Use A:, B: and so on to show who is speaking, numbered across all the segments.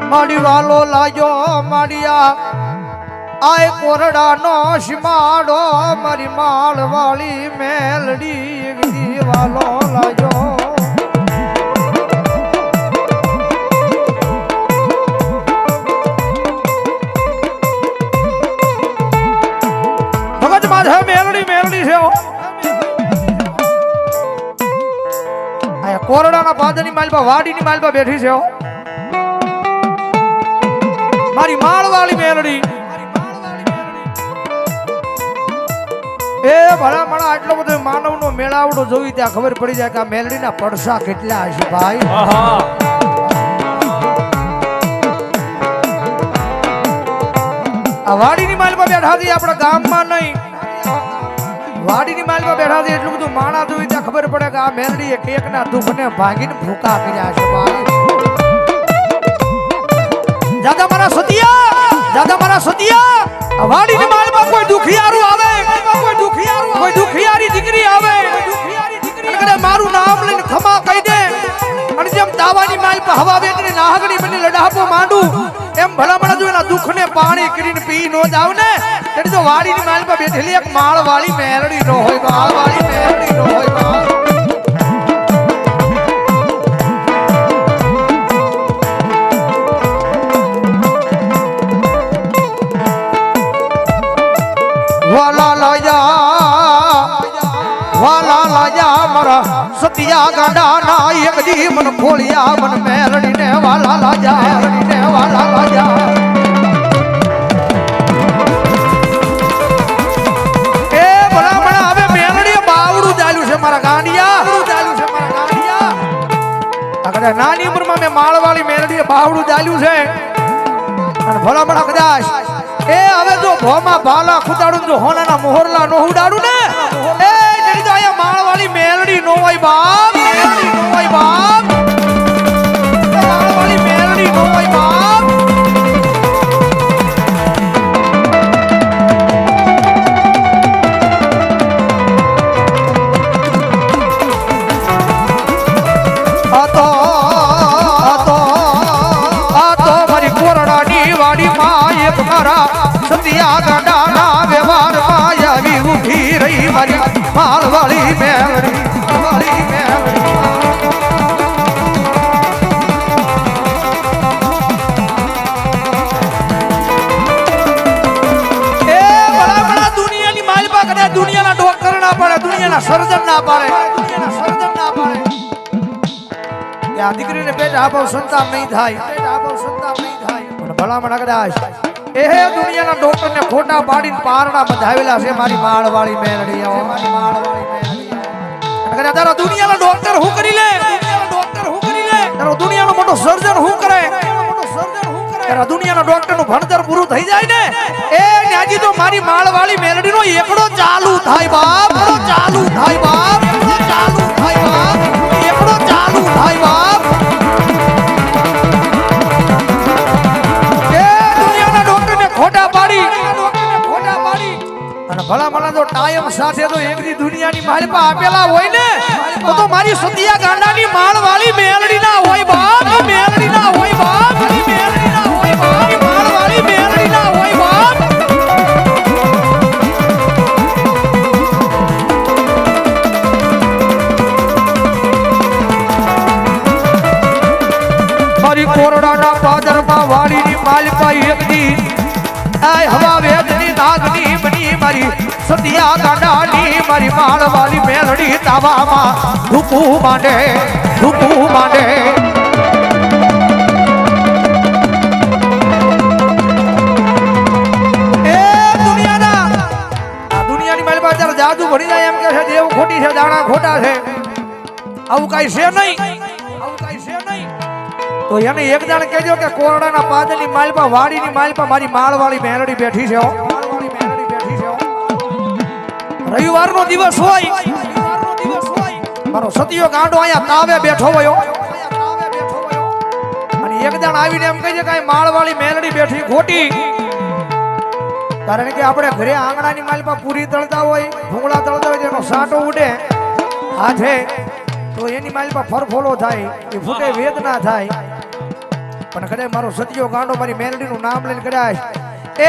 A: મારી વાલો લાજો મારિયા આય કોરડા નો શિમાડો મારી માળ વાળી મેલડી વાલો લાજો ભગત માધા મેલડી મેલડી છે આય કોરડાના પાદરની માલપા વાડીની માલપા બેઠી છે મારી માળવાળી મેલડી એ ભલા મણા આટલો બધો માનવનો મેળાવડો જોઈ ત્યાં ખબર પડી જાય કે આ મેલડીના પડસા કેટલા હશે ભાઈ આ વાડીની માલમાં બેઠા હતી આપણા ગામમાં નહીં વાડીની માલમાં બેઠા હતી એટલું બધું માણા જોઈ ત્યાં ખબર પડે કે આ મેલડી એક એકના દુઃખને ભાંગીને ભૂકા કર્યા છે ભાઈ દાદા મારા સતિયા વાડીની માલમાં કોઈ દુખિયારું આવે કોઈ દુખિયારી દીકરી આવે અને મારું નામ લઈને ખમા કહી દે અને જેમ દાવાની માલ પર હવા વેચીને નાહગણી બની લડાપો માંડું એમ ભલામણા જો એના દુઃખને પાણી કરીને પી નો જાવ ને તેની તો વાડીની માલ પર બેઠેલી એક માળ વાળી મેરડી નો હોય માળ વાળી મેરડી નો હોય વાલા લાયા મારા સતિયા ગાંડા ના એક દી મન ખોલિયા મન મેરડી ને વાલા લાયા એ ભલામણા હવે મેરડી બાવડું ચાલ્યું છે મારા ગાંડિયા નાની ઉંમરમાં મેં માળવાળી મેરડી બાવડું ચાલ્યું છે અને ભલામણા કદાચ એ હવે જો ભોમાં ભાલા ખુદાડું જો હોનાના મોહરલા નો ઉડાડું ને એ જડી તો આયા માળવાળી મેલડી નો હોય બાપ મેલડી નો હોય બાપ માળવાળી મેલડી નો હોય બાપ આ તો મારી કોરડાની વાડી માં એક મારા સતિયા ગાંડાના વ્યવહારમાં આવી ઊભી રહી મારી માળવાળી મેલડી એ બરાબર દુનિયાની માલપા કરે દુનિયાના ડોક્ટર ના પાડે દુનિયાના સર્જન ના પાડે કે આ દીકરીને પેટ આપો સંતાન નહીં થાય પણ ભલામણ કદાચ એ દુનિયાના ડોક્ટર ને ખોટા પાડીને પારણા બંધાવેલા છે મારી માળવાળી મેલડી તારા દુનિયાના ડોક્ટર હું કરી લે તારો દુનિયાનો મોટો સર્જન હું કરે તારા દુનિયાના ડોક્ટર નું ભણતર પૂરું થઈ જાય ને એ ન્યાજી તો મારી માળવાળી મેલડી નો એકડો ચાલુ થાય બાપ એકડો ચાલુ થાય બાપ એકડો ચાલુ થાય બાપ ભલા મને તો ટાઈમ સાથે તો એકની દુનિયાની માલપા આપેલા હોય ને તો મારી સતિયા ગાંડાની માળવાળી મેલડી ના હોય બાપ મેલડી ના હોય બાપ મેલડી ના હોય બાપ માળવાળી મેલડી ના હોય બાપ મારી કોરડાના પાદરમાં વાડીની માલપા એકની આય હવા વેદની નાગની બની મારી સતિયા ગાંડાની મારી માળવાળી મેલડી તાવામાં ધૂપું માંડે એ દુનિયાની મારી પાસે જાદુ ભરી જાય એમ કે છે દેવ ખોટી છે દાણા ખોટા છે આવું કઈ છે નહીં તો એને એક દાણ કહેજો કે કોરડાના પાદરની માલપા વાડીની માલપા મારી માળવાળી મેલડી બેઠી છે રવિવારનો દિવસ હોય મારો સતિયો ગાંડો અહીંયા તાવે બેઠો હોય અને એક જણ આવીને એમ કહે છે કે માળવાળી મેલડી બેઠી ખોટી, કારણ કે આપણે ઘરે આંગણાની માલમાં પૂરી તળતા હોય, ભૂંગળા તળતા હોય, જેનો સાટો ઉડે હાથે તો એની માલમાં ફરફોલો થાય, એ ફૂટે વેદના થાય. પણ કદાચ મારો સતિયો ગાંડો મારી મેલડીનું નામ લઈને કદાચ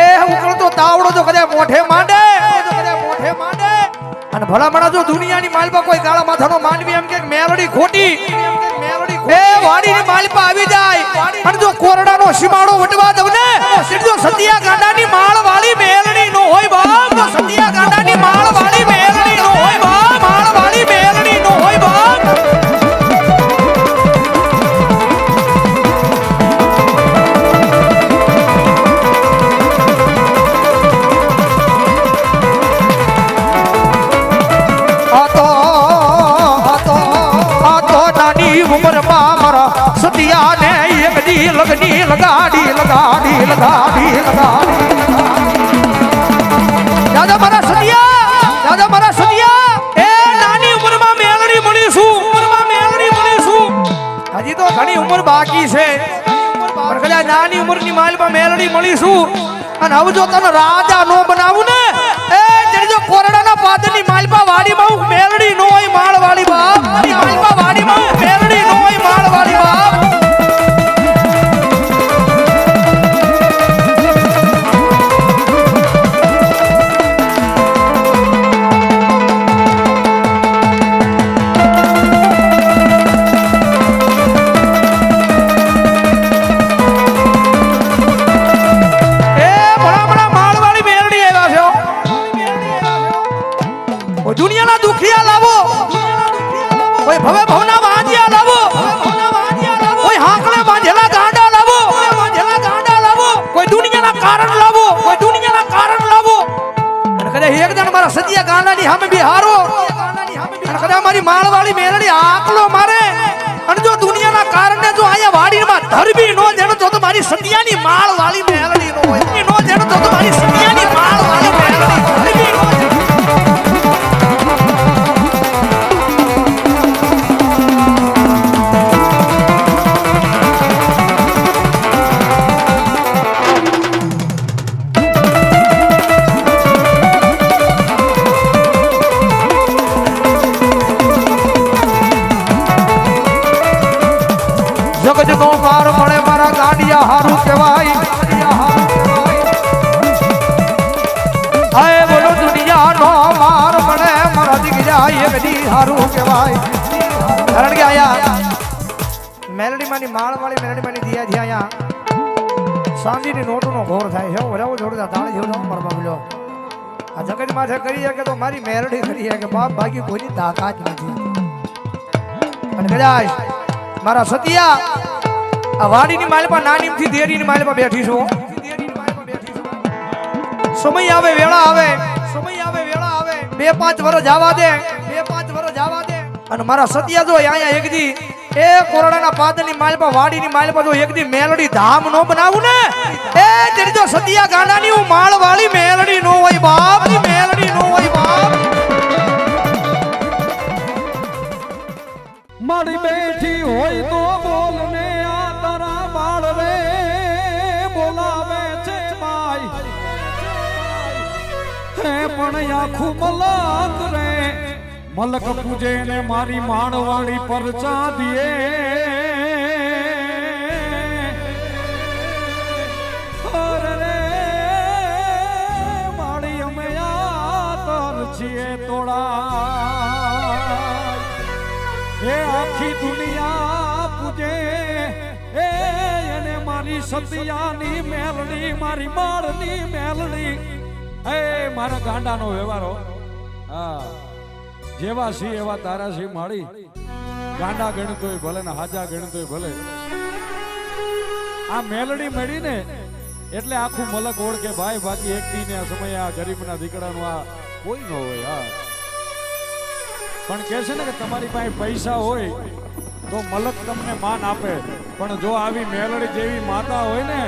A: એ ઉકળતો તાવડો તો કદાચ મોઢે માંડે અને ભલા મણા જો દુનિયાની માલપા કોઈ કાળા માથાનો માંડવી એમ કે મેલડી ખોટી એ વાડીની માલપા આવી જાય અને જો કોરડાનો સીમાડો વટવા દઉં ને જો સતિયા ગાંડાની માળ વાળી મેલડી નો હોય બાપ, તો સતિયા ગાંડાની માળ વાળી મેલડી નો હોય બાપ, માળ વાળી મેલડી નો હોય બાપ. સતિયા ને એક દી લગની લગાડી દાદા મારા સતિયા એ નાની ઉંમરમાં મેલડી મળીશું, હજી તો ઘણી ઉંમર બાકી છે પણ કદાચ નાની ઉંમરની માલમાં મેલડી મળીશું અને હવે જો તને રાજા નો બનાવું ને એ જો કોરડાના પાદરની માલપા વાડીમાં મેલડી નો હોય માળવાળી બાપ, માલપા વાડીમાં મેલડી નો હોય માળવાળી બાપ. દુનિયાના દુખિયા લાવો, કોઈ ભવે ભવના વાંજિયા લાવો, કોઈ હાંકલે બાંધેલા ગાંડા લાવો, કોઈ દુનિયાના કારણ લાવો, અને કદાચ એક જણ મારા સતિયા ગાંડાની સામે બિહારો અને કદાચ મારી માળવાળી મેલડી આકલો મારે અને જો દુનિયાના કારણે જો અહીંયા વાડીમાં ધરબી નો જેનો તો મારી સતિયાની માળવાળી મેલડી નો હોય, નો જેનો તો મારી સતિયાની માળવાળી મેલડી ધરબી નો. જગતનો માર મળે મારા ગાંડિયા હારું કહેવાય, હાય બોલો દુનિયાનો માર મળે મારા દીકરા એ બધી હારું કહેવાય. કારણ કે આયા મેલડીમાંની માળવાળી મેલડીમાંની દિયા છે આયા સાંજીની નોટનો ઘોર થાય છે. વરાવો જોડતા તાળી જેવો મારવા મળ્યો આ જગત માથે કરી કે તો મારી મેલડી કરી કે બાપ બાકી કોઈની તાકાત નથી. અને કદાચ મારા સતિયા આ વાડીની માલપા નાનીમથી દેરીની માલપા બેઠી છું. સમય આવે વેળા આવે 2-5 વર્ષ જવા દે અને મારા સતિયા જો અહીંયા એક દી એ કોરડાના પાદરની માલપા વાડીની માલપા જો એક દી મેલડી ધામ નો બનાવું ને એ તેરી જો સતિયા ગાંડાની હું માળવાળી મેલડી નો હોય બાપ, મેલડી નો હોય બાપ.
B: મારી બેઠી હોય તો બોલને આ તારા બાળ રે બોલાવે છે માય હે પણ આખું મલક રે મલક પૂજે ને મારી માણવાળી પરચા દીએ રે મારી અમે આ તર છીએ તોડા એ આખી દુનિયા પૂજે એને મારી સતિયાની મેલડી મારી માળની મેલડી એ મારા ગાંડાનો વ્યવહારો હા જેવા સી એવા તારા સી માળી ગાંડા ગણતોય ભલે ને હાજા ગણતોય ભલે આ મેલડી મળી ને એટલે આખું મલક ઓળખે ભાઈ બાકી એકથી ને આ સમય આ ગરીબના દીકરાનું આ કોઈ ન હોય હા પણ કહે છે ને કે તમારી પાસે પૈસા હોય તો મલક તમને માન આપે પણ જો આવી મેલડી જેવી માતા હોય ને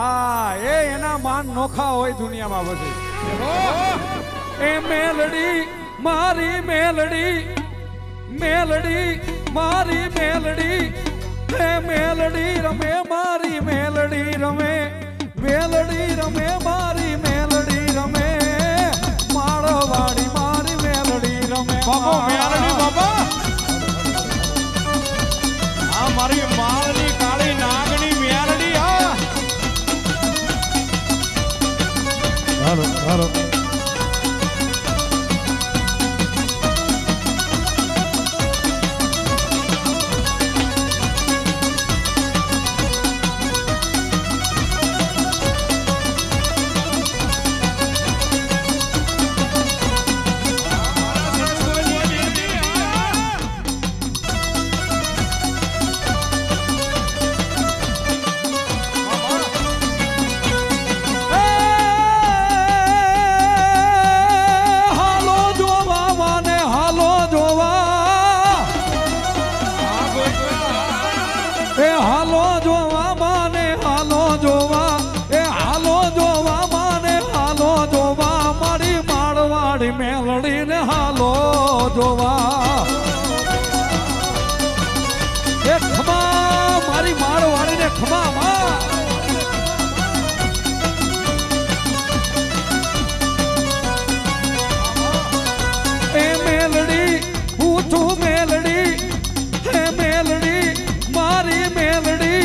B: આ એના માન નોખા હોય દુનિયામાં પછી એ મેલડી મારી મેલડી મેલડી મારી મેલડી હે મેલડી રમે મારી મેલડી રમે મેલડી રમે મારી મેલડી રમે માળવાડી મારી મેલડી રમે
C: બાબો મેલડી બાબા આ મારી માળની કાળી નાગણી મેલડી આ
B: હાલો હાલો મેલડી ને હાલો જોવા એ ખમા મારી માળવાડી ને ખમા માં એ મેલડી હું છું મેલડી હે મેલડી મારી મેલડી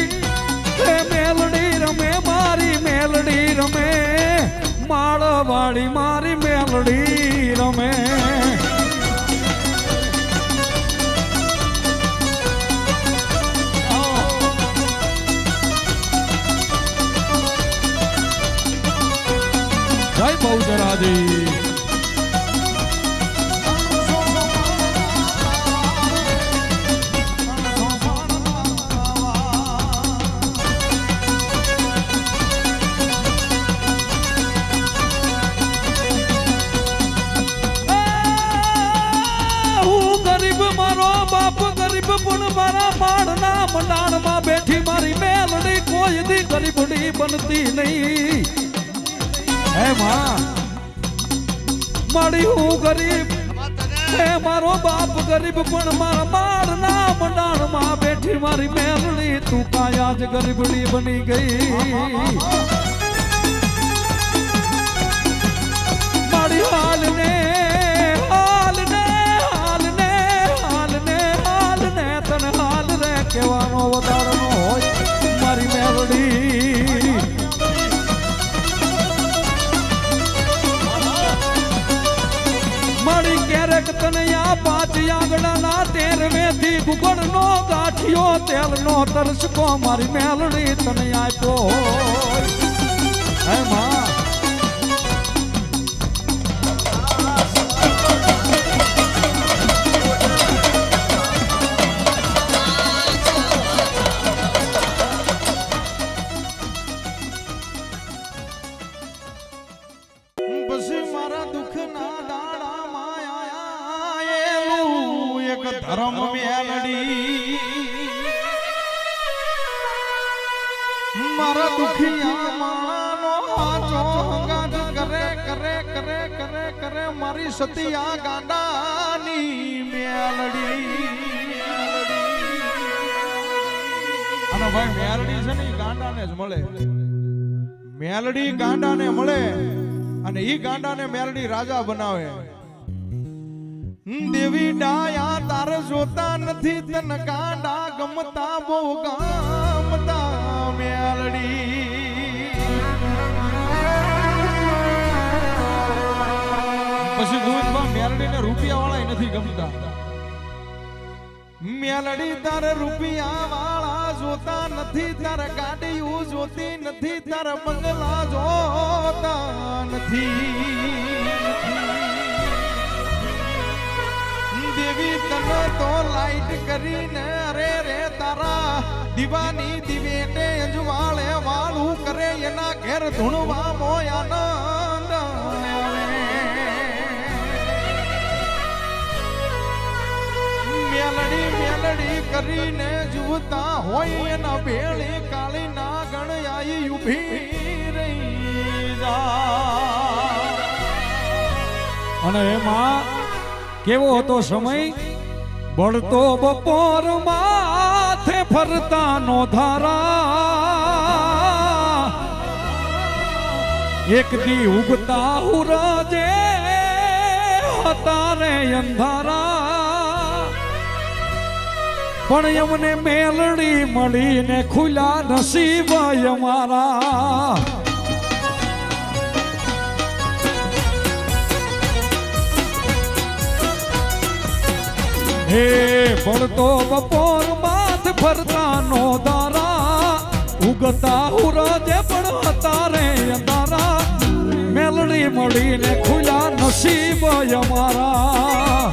B: હે મેલડી રમે મારી મેલડી રમે માળવાડી મારી મેલડી રમે જય બહુચરાજી મંડાણમાં બેઠી મારી મેલડી કોઈ દી ગરીબડી બનતી નહીં હે માં મારી હું ગરીબ હે મારો બાપ ગરીબ પણ મારા માળના મંડાણમાં બેઠી મારી મેલડી તું કાયા જ ગરીબડી બની ગઈ મારી હાલને હાલને હાલને હાલને હાલને તને હાલ રે કેવાનો વધારનો હોય મારી મેલડી મારી ક્યારેક તને આ 5 આંગણાના 13વેથી ગુગળનો ગાંઠિયો તેલનો તરસકો મારી મેલડી તને આપ્યો હોય હે માં
C: ધર્મ મેલડી મારા દુખિયા માનો આચો હંગાત કરે કરે કરે કરે કરે મારી સતિયા ગાંડાની મેલડી અને ભાઈ મેલડી છે ને ઈ ગાંડાને જ મળે મેલડી ગાંડાને મળે અને ઈ ગાંડાને મેલડી રાજા બનાવે દેવી ડાયા તાર જોતા નથી તન ગાંડા ગમતા બહુ ગામતા મેલડી પછી ગોવિંદબા મેલડી ને રૂપિયા વાળા નથી ગમતા મેલડી તાર રૂપિયા વાળા જોતા નથી તાર ગાડીઓ જોતી નથી તાર બંગલા જોતા નથી દેવી તને તો લાઈટ કરીને અરે રે તારા દીવાની દિવેટે અંજવાળે વાળું કરે એના ઘેર ધૂણવા મોય આનંદ મેલડી મેલડી કરીને જુતા હોય એના ભેળી કાળી ના ગણ આઈ ઊભી રહી જા
B: અને એમાં કેવો હતો સમય બળતો બપોર માથે ફરતા નો ધારા એક દી ઉગતા હુરજે હતા રે અંધારા પણ એમને મેલડી મળીને ખુલ્યા નસીબ અમારા હે પડતો બપોર માથ ફરતા નો દારા ઉગતા હુરજે પણ હતા રે અંધારા મેલડી મળીને ખુલ્યા નસીબ અમારા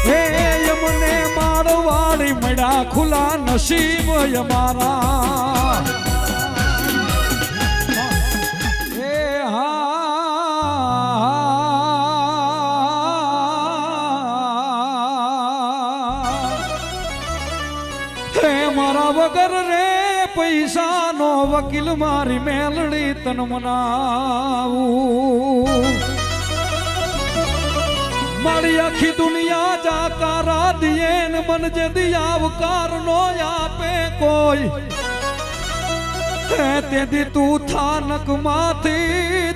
B: હે યમને મારવાડી મળ્યા ખુલ્લા નસીબ અમારા હે મારા વગર રે પૈસાનો વકીલ મારી મેલડી તન મનાવું મારી આખી દુનિયા જાકારા દિયે ને મન જે દિયાવકાર નો આપે કોઈ તેથી તું થાનક માંથી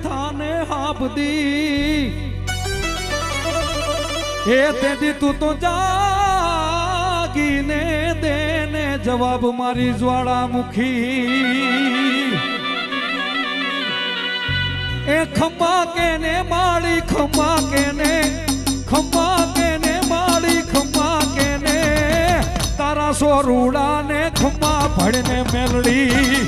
B: થાને હાબદી એ તેથી તું તો જાગીને દેને જવાબ મારી જ્વાળામુખી એ ખમ્મા કેને માળી ખમ્મા કેને માળી ખમ્મા કેને તારા સોરુડા ને ખમ્મા ભળને મેલડી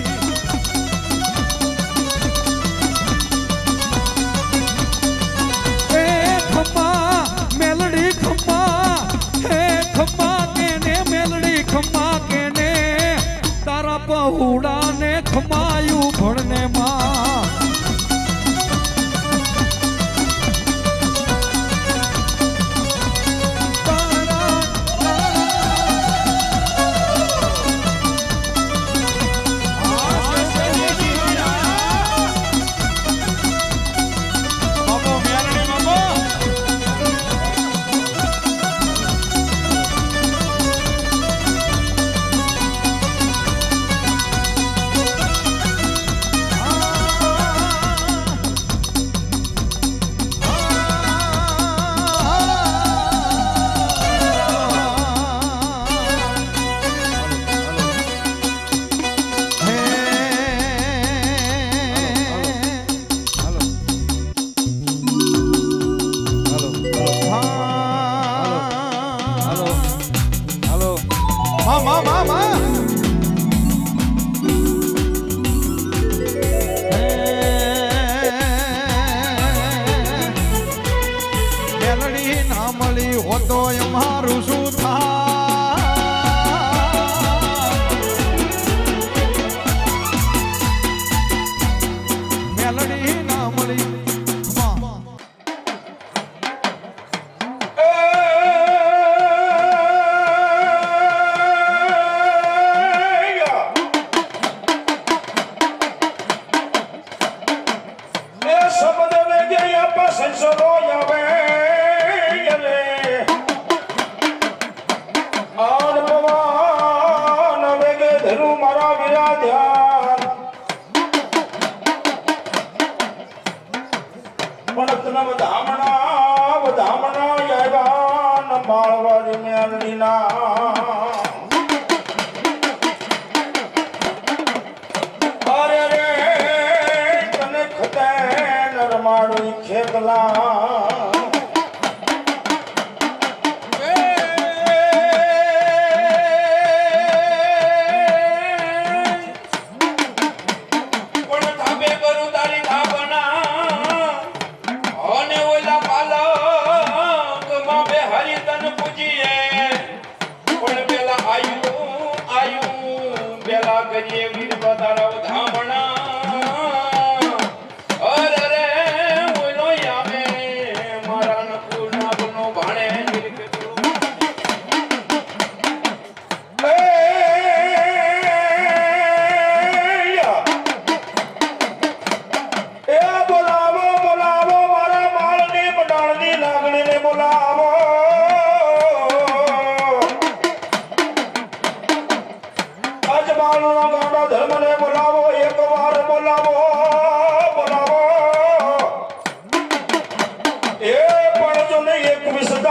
B: એ ખમ્મા મેલડી ખમ્મા હે ખમ્મા કેને મેલડી ખમ્મા કેને તારા પહુડા ને ખમાયું ભળને માં
C: મેલડી ના મળી હોતો અમારું શું થાય મેલડી ના મળી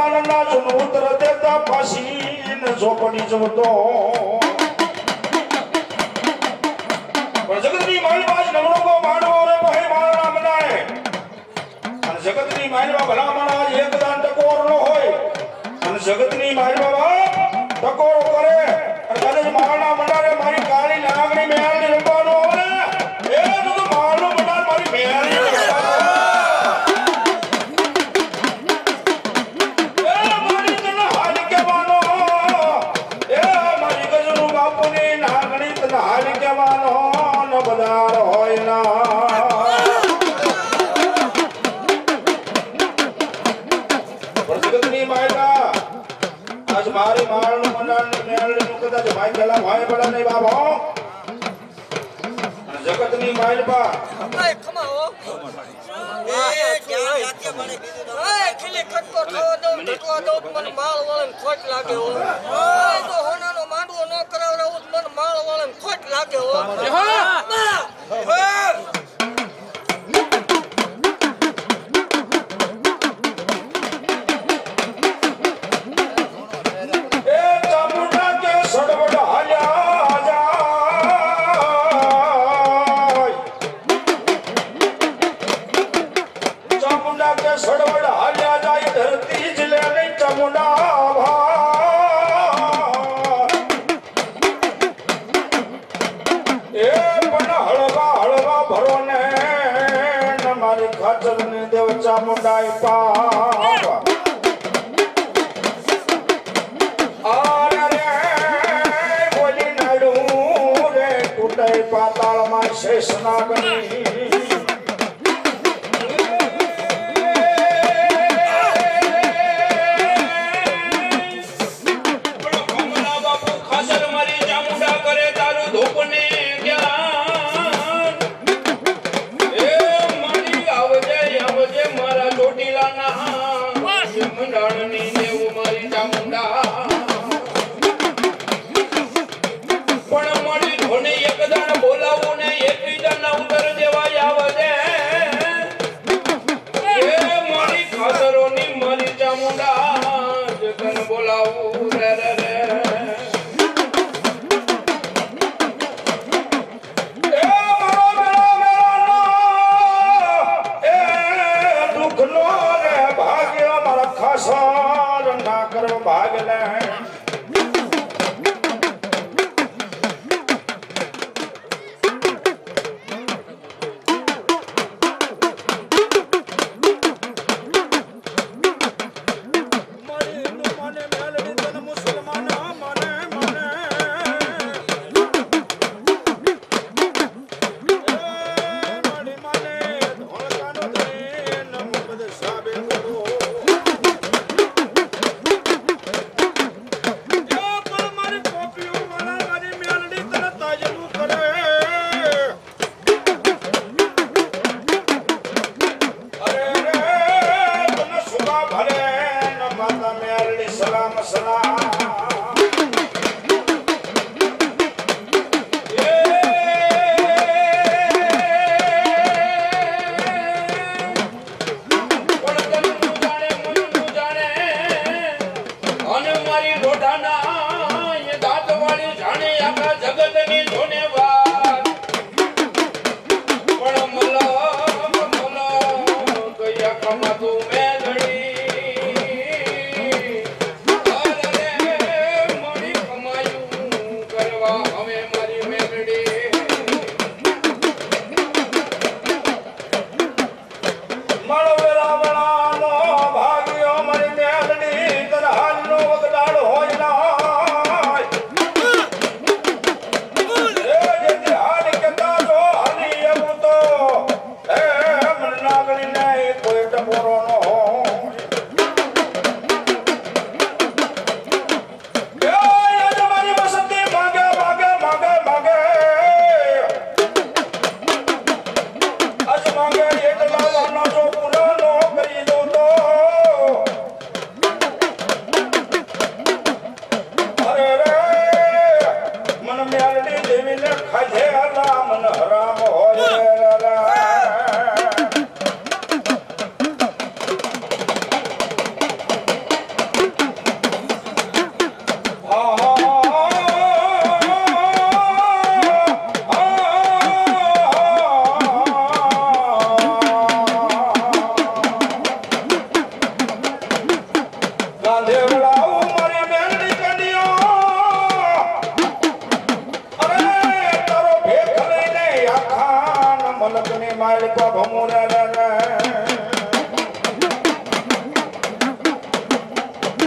D: દાનના જુન ઉત્તર દેતા ફાસી ને ઝોપડી જવતો પણ જગતની માલમાં જ નવરો કો માંડવો રે ભાઈ મારા મનાય અને જગતની માલમાં ભલા માણા એક દાન ટકોર નો હોય અને જગતની માલમાં ટકોર કરે અને કદાચ મારના મંડારે મારી કાળી નાગણી મેળની રમવાનો આવે એ તો મારનો મંડાર મારી મેળની બદાર હોય ના જગતની માયકા આજ મારી માળનું મંડાણની મેળનું કદાચ ભાઈ પેલા ભાઈ પડા નહીં બાબો જગતની માયકા સડવડ હાલ્યા જાય ધરતી જ લે નહીં ચામુંડા એ પણ હળવા હળવા ભરો ને મારી ખાતર ને દેવ ચામુંડા પા બોલી નાડું રે તૂટાઈ પાતાળમાં શેષ નાગની ભાગ લે કોઈ ટપોરો નો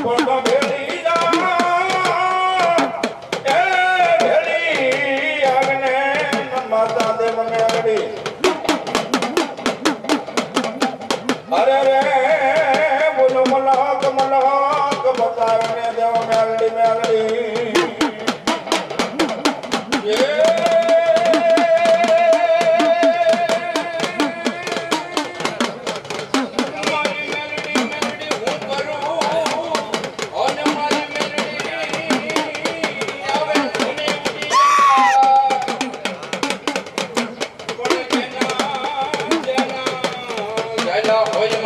D: પણ ભેળી જા એ ભેળી આગને માતા દેવ મેલડી અરે રે બોલો મલાક બતાવીને દેવ મેલડી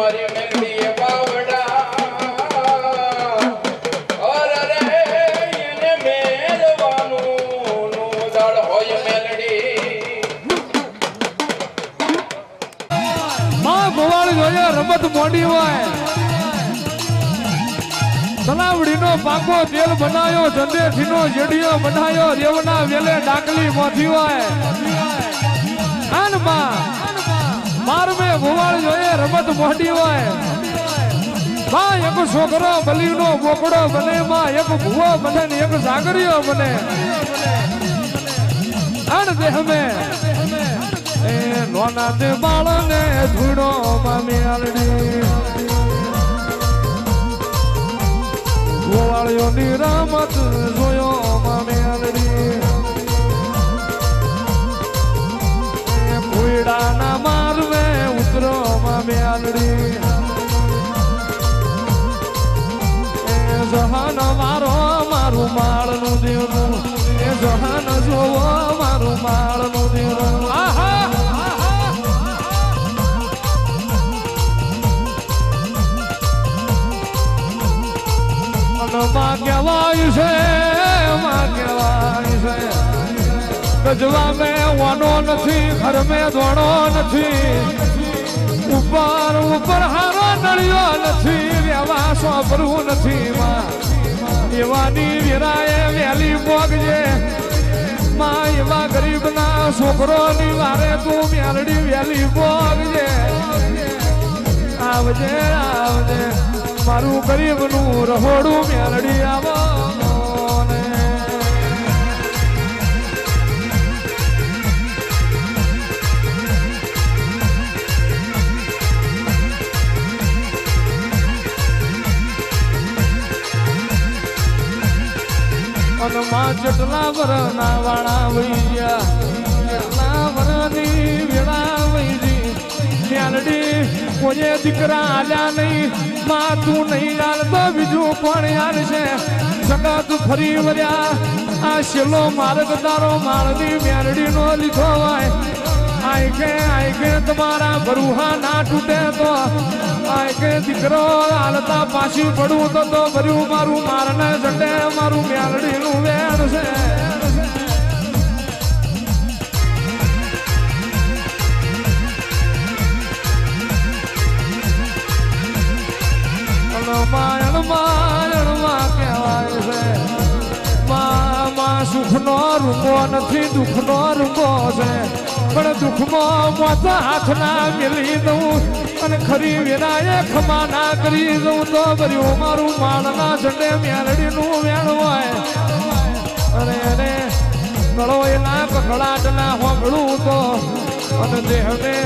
E: મારી મેલડી એ બાવડા અરે રે એને મેલવાનું નો દાડ હોય મેલડી
B: માં ગોવાળ જોઈએ રમત મોડી હોય તલાવડીનો પાકો તેલ બનાયો જંદેઠીનો જેડિયો બનાયો રેવના વેલે ડાકલી મોથી હોય આન માં માર મે ગોવાળ જોઈએ રમત મોડી હોય માં એક છોકરો બલીનો બોકડો બને માં એક ભૂવો બને ને એક સાગરીયો બને આન દેહ મે એ નોના દે બાળને ધૂણો મામી આલડી ગોવાળિયોની રમત જોયો મામી આલડી એ ભૂયડાના મારવે ઉતરો મામી આલડી એ જહાન મારો મારું માળનું દેવું એ જહાન જોવો મારું માળનું દેવું આહા માં કહેવાય છે ગજવા મેં વાનો નથી ઘર મેં ધોણો નથી ઉપર ઉપર હારો નળિયો નથી વ્યવા સોંપરું નથી માં એવાની વિરાએ વેલી પોગજે માં એવા ગરીબના છોકરોની વારે તું મેલડી વેલી પોગજે આવજે આવજે મારું ગરીબનું રહોડું મેલડી આવો ને માં જેટલા વરના વાળા વહી ગયા કેટલા વરની વેળા વહી ગઈ મેલડી કોઈ દીકરા આલ્યા નહીં માં તું નહીં આલતો બીજું કોણ આલશે સગત ફરી વર્યા આ શેલો માર્ગ તારો માળની મેલડીનો લીધો હોય આઈ કે તમારા બરુહા ના તૂટે તો આઈ કે દીકરો હાલતા પાછી પડું તો ભર્યું મારું મારને જટે મારું મેલડીનું વેણ છે માયણમાં કહેવાય છે માં સુખનો રૂપો નથી દુઃખનો રૂપો છે પણ દુઃખમાં મોત હાથના મેલી દઉં અને ખરી વિનાએ ખમા ના કરી દઉં તો ભર્યું મારું માળના ઝંડે મેલડીનું વેણ હોય અને એને ગળો એના કકડાટના હોંભળું તો અને દેહને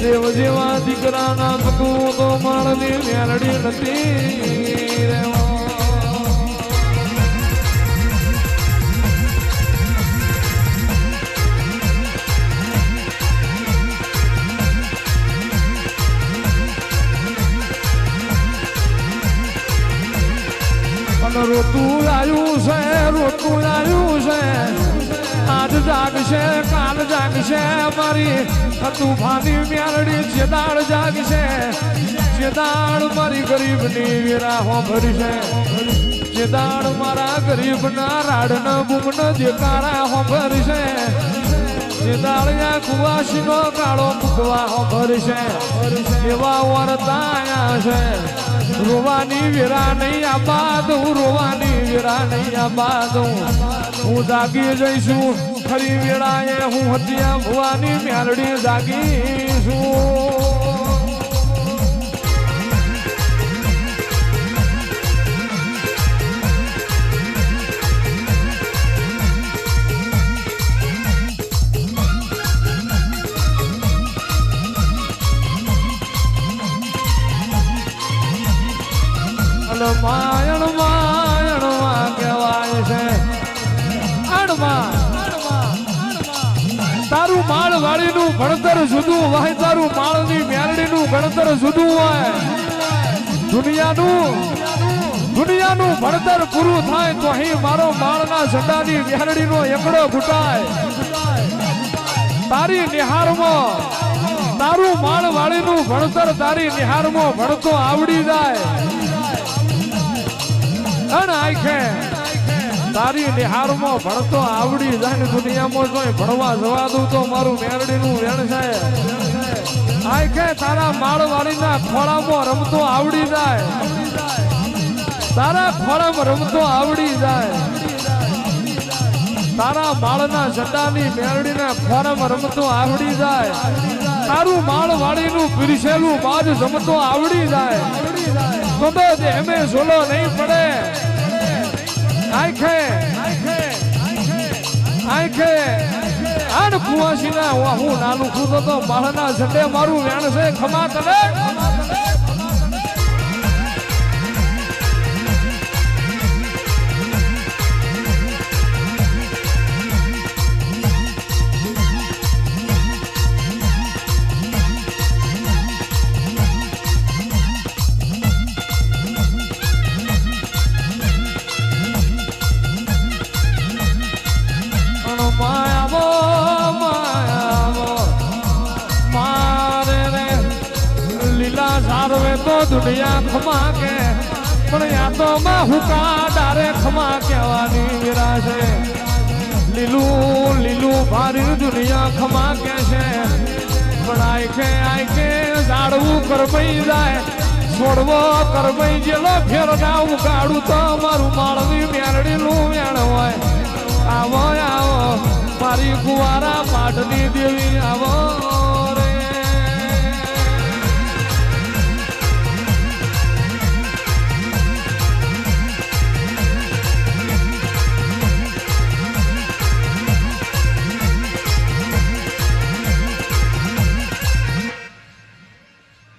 B: દેવ જેવા દીકરાના પકવું તો માળની મેલડી નથી રેવા રોતું આવ્યું છે આજ જાગશે કાલ જાગશે મારી તુફાની મેલડી જેદાળ જાગશે જેદાળ મારી ગરીબની વિરાહો ભરશે જેદાળ મારા ગરીબના રાડન બૂમન દેકારા હો ભરશે જેદાળ યા કુવાસીનો કાળો મૂકવા હો ભરશે એવા વરતા આયા છે રોવાની વીરા નહીં આબા દઉં રોવાની વીરા નહીં આબા દઉં હું જાગી જઈશું ખરી વેળાએ હું હત્યા ભવાની મેલડી જાગીશું અણમાં કહેવાય છે અણમાં તારું માળ વાળીનું ભણતર જુદું હોય તારું માળની મેરડીનું ભણતર જુદું હોય દુનિયાનું ભણતર પૂરું થાય તો અહીં મારો માળના ઝંડાની મેરડીનો એકડો ઘૂંટાય તારી નિહારમાં તારું માળ વાળીનું ભણતર તારી નિહારમાં ભણતો આવડી જાય અણ આંખે તારી નિહારમાં ભણતો આવડી જાય ને દુનિયામાં જોઈ ભણવા જવા દઉં તો મારું મેરડીનું વેણ છે આંખે તારા માળ વાળીના ખોળામાં રમતો આવડી જાય તારા ખોળામાં રમતો આવડી જાય તારા માળના ઝંડાની મેરડીના ખોળામાં રમતો આવડી જાય તારું માળ વાળીનું પીરસેલું બાજ જમતો આવડી જાય તો એમે ઝોલો નહીં પડે આંખે આન કુવાસીના હું નાનું ખુદો તો માળના ઝંડે મારું વેણ છે ખમા તને તો દુનિયા ખમા કે પણ યા તો માં હુકા ડારે ખમા કહેવાની વિરા છે લીલું લીલું ભારી દુનિયા ખમા કે છે પણ આંખે ઝાડવું કરવાઈ જાય છોડવો કરવાઈ જેલો ફેર ના ઉગાડું તો મારું માળવી મેરડીનું વેણ હોય આવો આવો મારી કુવારા પાટની દેવી આવો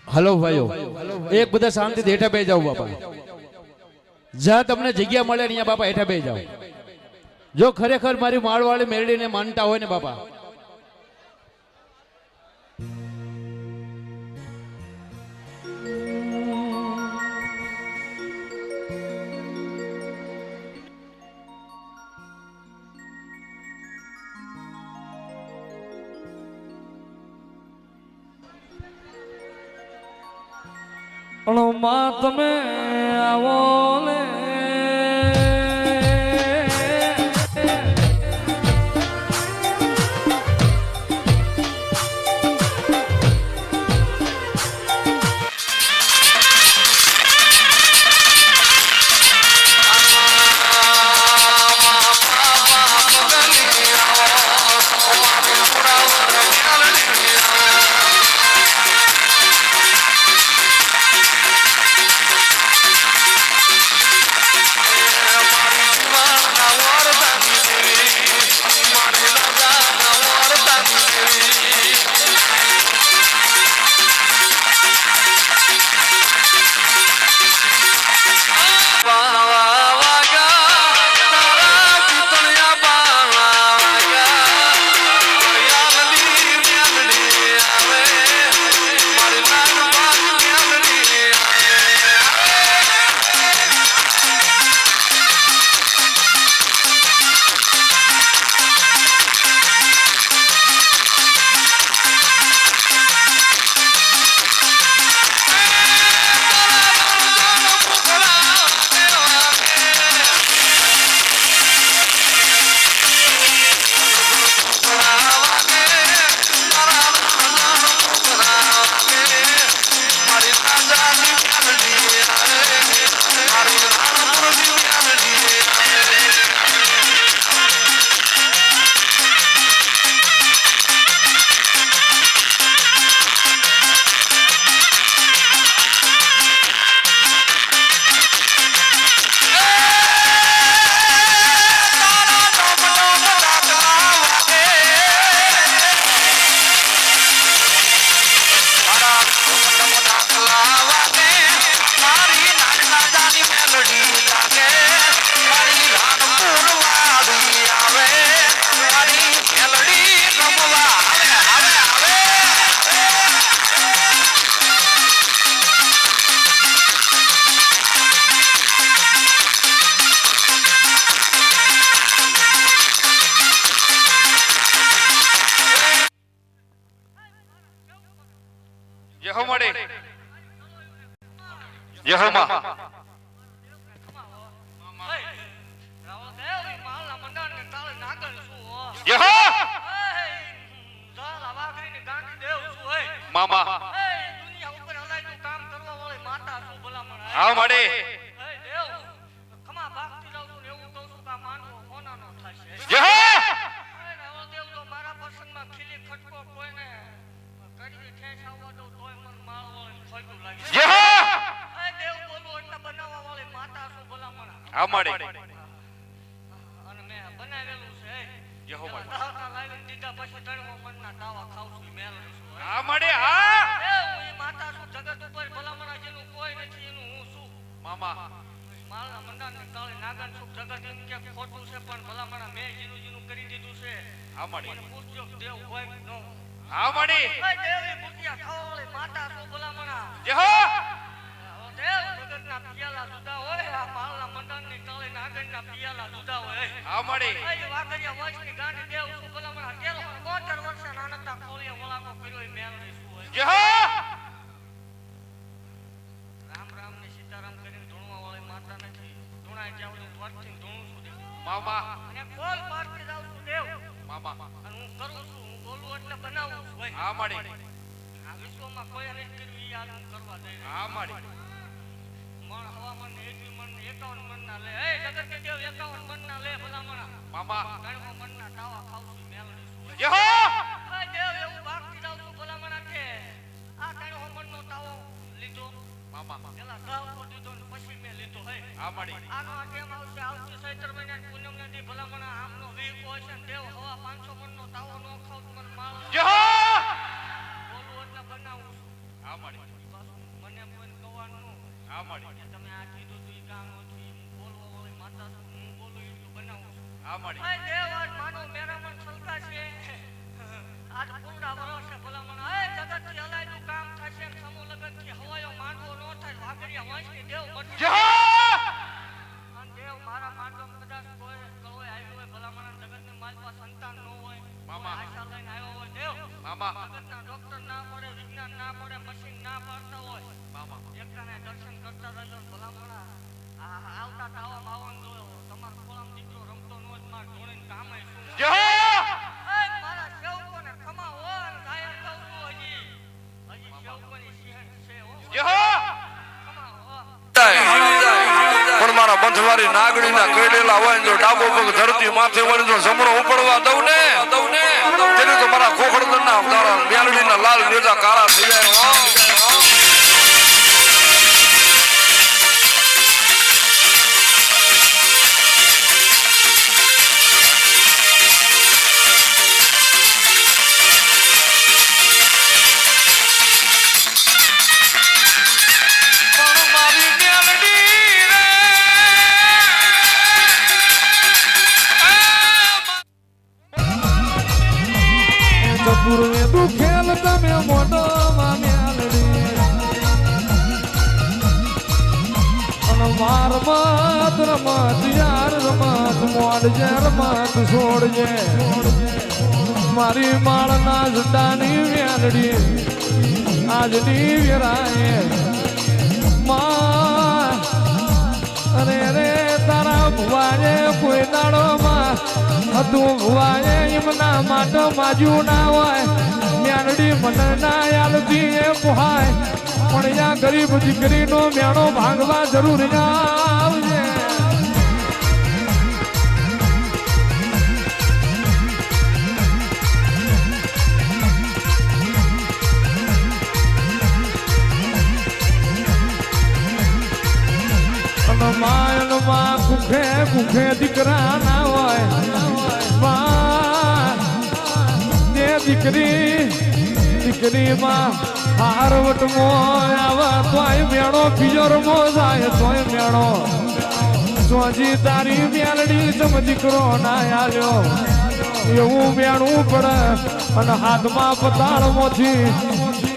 F: હલો ભાઈઓ એક બધા શાંતિથી હેઠા બે જાઓ બાપા જ્યાં તમને જગ્યા મળે અહીંયા બાપા હેઠા બે જાઓ જો ખરેખર મારી માળવાળી મેરડીને માનતા હોય ને બાપા
B: માં તમે આવો ને
G: યહોમાં યહો મામા આવ મળે યહો યહો આવ મળે યહો મળે આ મળે હા મામા આ મળે આ મળે યહો આ મળે યહો મામા મામા આ મળે આ મળે મામા યહો મામા આ મળે યહો આ મળે આ મળે આ મળે
A: ડોક્ટર ના પડે વિજ્ઞાન ના પડે મશીન ના પડતા હોય એકતાને દર્શન કરતા રહેજો ભલામણા આવતા તાવામાં આવવાનું જોયો તમારો કોળામ દીકરો રમતો નો જ માર ધોણીને કામ શું મારા સેવકોને ખમા હોય ગાયન કહું છું હજી સેવકોની સિંહણ છે
G: પણ મારા બંધવારી નાગડીના કઈડેલા હોય જો ડાબો પગ ધરતી માથે વળી જો જમણો ઉપડવા દઉં ને તેને તો મારા ખોખડદરના અવતારા મ્યાલડીના લાલ નેજા કાળા થઈ જાય
C: પૂર્વે દુખેલ તમે મોટો મામ્યાલડી અને માર મત રમત યાર રમત મોડજે રમત છોડજે મારી માળના ઝંડાની વ્યાલડી આજની વેરાએ માં અરે રે તારા ભુવાએ કોઈ દાડોમાં હતું ભુવાએ એમના માટે માજુ ના હોય મ્યાનડી મને ના યાલતી એ પુહાય પણ યા ગરીબ દીકરીનો મેણો ભાંગવા જરૂર આવજે માયનમાં કુખે કુખે દીકરા ના હોય ને દીકરીમાં હારવટ મો આવે તોય મેળો પિયર મો જાય તોય મેળો સોજી તારી મેલડી જમ દીકરો ના આવ્યો એવું મેળવું પડે અને હાથમાં પતાળમાંથી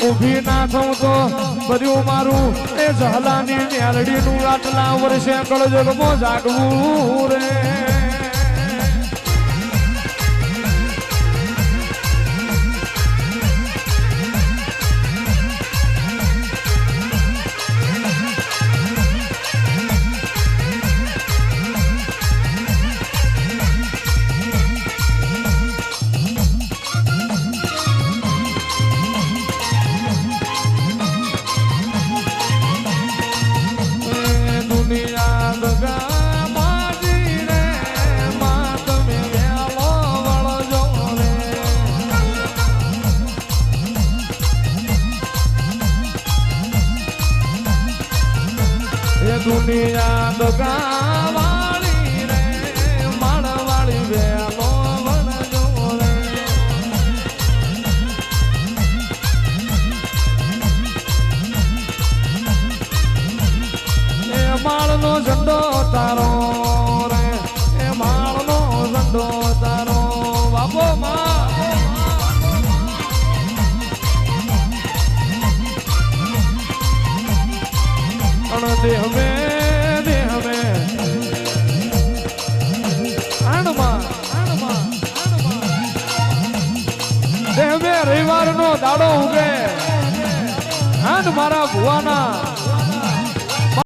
C: ઊભી ના થઉં તો બધું મારું એ ઝહલાની મેલડીનું આટલા વર્ષે કળજગમાં જાગવું રે
B: દુનિયા દગાવાળી રે માળવાળી વેલો વણજો રે એ માળનો ઝંડો તારો રે એ માળનો ઝંડો તારો બાપો માં દેહ મેં રવિવાર નો દાડો ઉગે મારા ભુવાના